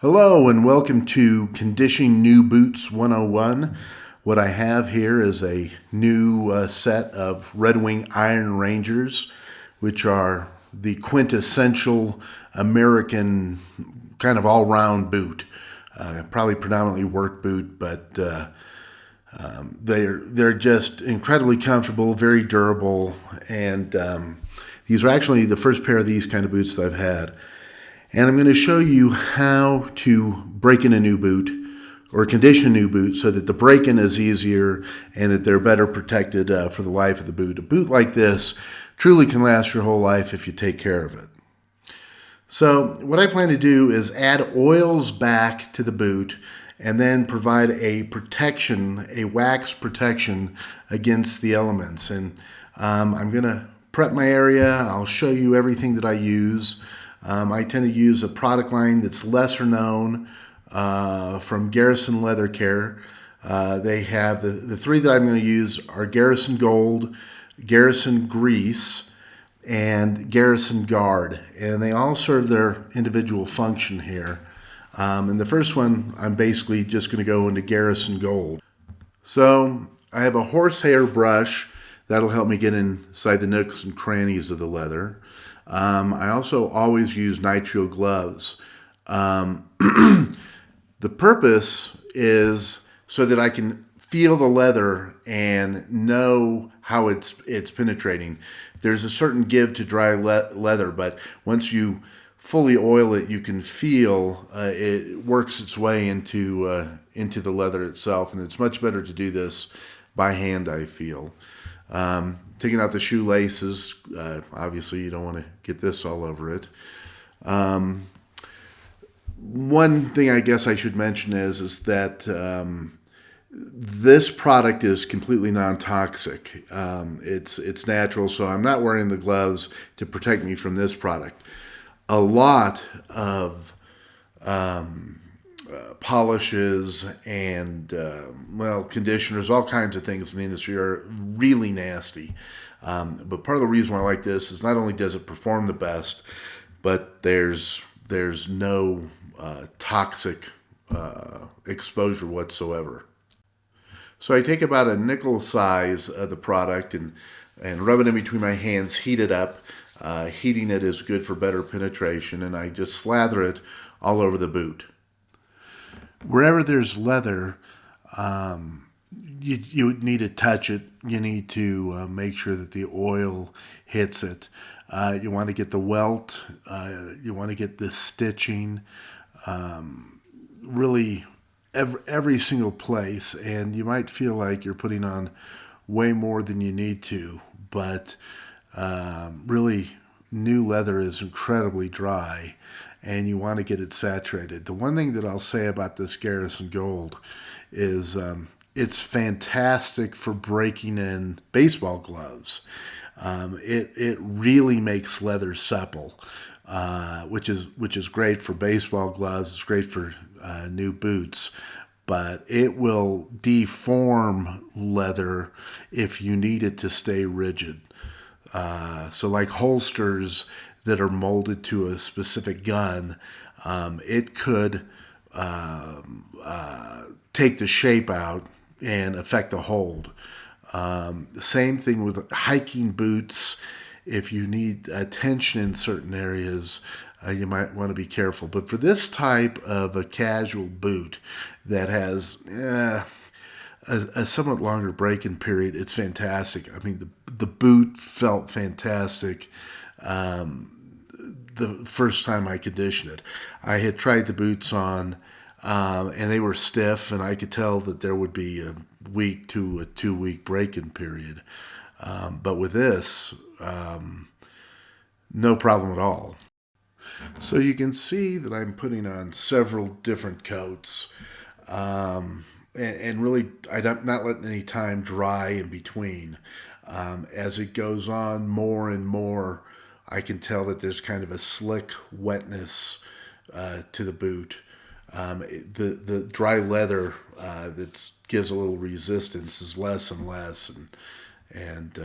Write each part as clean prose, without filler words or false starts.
Hello and welcome to Conditioning New Boots 101. What I have here is a new set of Red Wing Iron Rangers, which are the quintessential American kind of all-round boot. Probably predominantly work boot, but they're just incredibly comfortable, very durable, and these are actually the first pair of these kind of boots that I've had. And I'm going to show you how to break in a new boot or condition a new boot so that the break-in is easier and that they're better protected for the life of the boot. A boot like this truly can last your whole life if you take care of it. So what I plan to do is add oils back to the boot and then provide a protection, a wax protection against the elements. And I'm going to prep my area. I'll show you everything that I use. I tend to use a product line that's lesser known from Garrison Leather Care. They have the three that I'm going to use are Garrison Gold, Garrison Grease, and Garrison Guard. And they all serve their individual function here. And the first one, I'm basically just going to go into Garrison Gold. So I have a horsehair brush. That'll help me get inside the nooks and crannies of the leather. I also always use nitrile gloves. The purpose is so that I can feel the leather and know how it's penetrating. There's a certain give to dry leather, but once you fully oil it, you can feel it works its way into the leather itself, and it's much better to do this by hand, I feel. Taking out the shoelaces, obviously you don't want to get this all over it. One thing I guess I should mention is that this product is completely non-toxic. It's natural, so I'm not wearing the gloves to protect me from this product. A lot of polishes and conditioners, all kinds of things in the industry are really nasty. But part of the reason why I like this is not only does it perform the best, but there's no toxic exposure whatsoever. So I take about a nickel size of the product and rub it in between my hands, heat it up. Heating it is good for better penetration, and I just slather it all over the boot. Wherever there's leather, you need to touch it. You need to make sure that the oil hits it. You want to get the welt. You want to get the stitching. Really, every single place. And you might feel like you're putting on way more than you need to, but really, new leather is incredibly dry, and you want to get it saturated. The one thing that I'll say about this Garrison Gold is it's fantastic for breaking in baseball gloves. It really makes leather supple, which is great for baseball gloves. It's great for new boots, but it will deform leather if you need it to stay rigid. So like holsters that are molded to a specific gun, it could take the shape out and affect the hold. The same thing with hiking boots. If you need tension in certain areas, you might want to be careful. But for this type of a casual boot that has a somewhat longer break-in period, it's fantastic. I mean, the boot felt fantastic the first time I conditioned it. I had tried the boots on, and they were stiff, and I could tell that there would be a week to a 2-week break-in period. But with this, no problem at all. So you can see that I'm putting on several different coats. And really, I'm not letting any time dry in between. As it goes on more and more, I can tell that there's kind of a slick wetness to the boot. The dry leather that gives a little resistance is less and less, and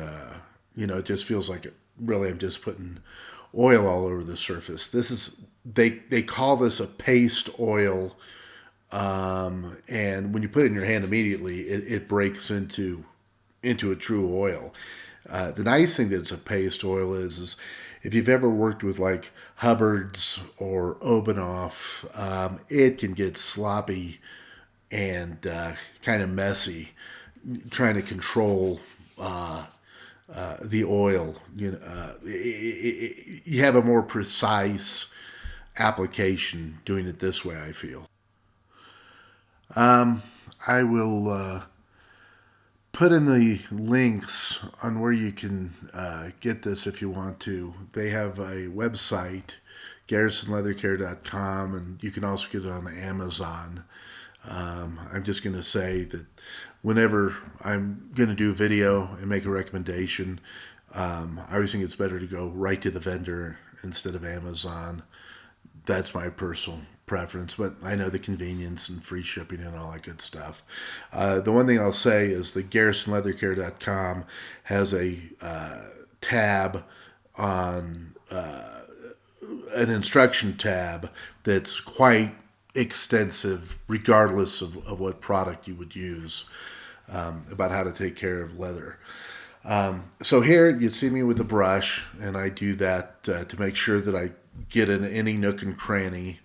it just feels like really I'm just putting oil all over the surface. This is they call this a paste oil, and when you put it in your hand immediately, it breaks into a true oil. The nice thing that it's a paste oil is if you've ever worked with like Hubbard's or Obanoff, it can get sloppy and kind of messy trying to control the oil. You have a more precise application doing it this way, I feel. I will put in the links on where you can get this if you want to. They have a website, garrisonleathercare.com, and you can also get it on Amazon. I'm just going to say that whenever I'm going to do a video and make a recommendation, I always think it's better to go right to the vendor instead of Amazon. That's my personal preference, but I know the convenience and free shipping and all that good stuff. The one thing I'll say is that GarrisonLeatherCare.com has a tab on an instruction tab that's quite extensive, regardless of what product you would use, about how to take care of leather. So here you see me with a brush, and I do that to make sure that I get in any nook and cranny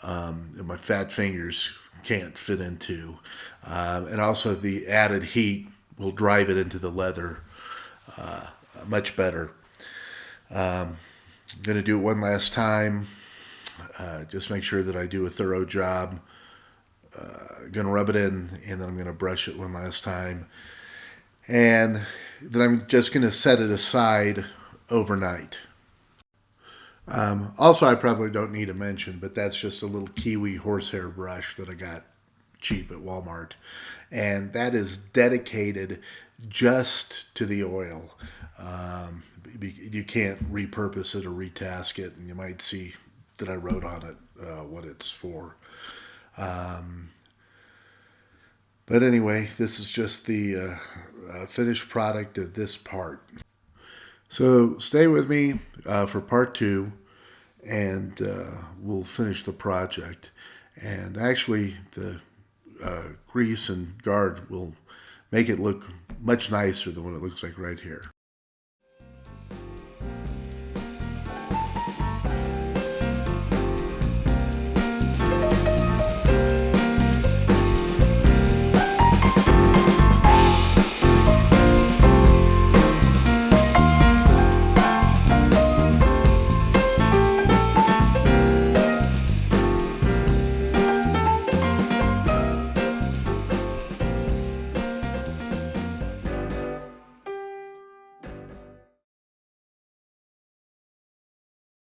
that my fat fingers can't fit into. And also the added heat will drive it into the leather much better. I'm going to do it one last time. Just make sure that I do a thorough job. Going to rub it in, and then I'm going to brush it one last time. And then I'm just going to set it aside overnight. Also, I probably don't need to mention, but that's just a little Kiwi horsehair brush that I got cheap at Walmart. And that is dedicated just to the oil. You can't repurpose it or retask it, and you might see that I wrote on it what it's for. But anyway, this is just the finished product of this part. So stay with me for part 2, and we'll finish the project. And actually, the grease and guard will make it look much nicer than what it looks like right here.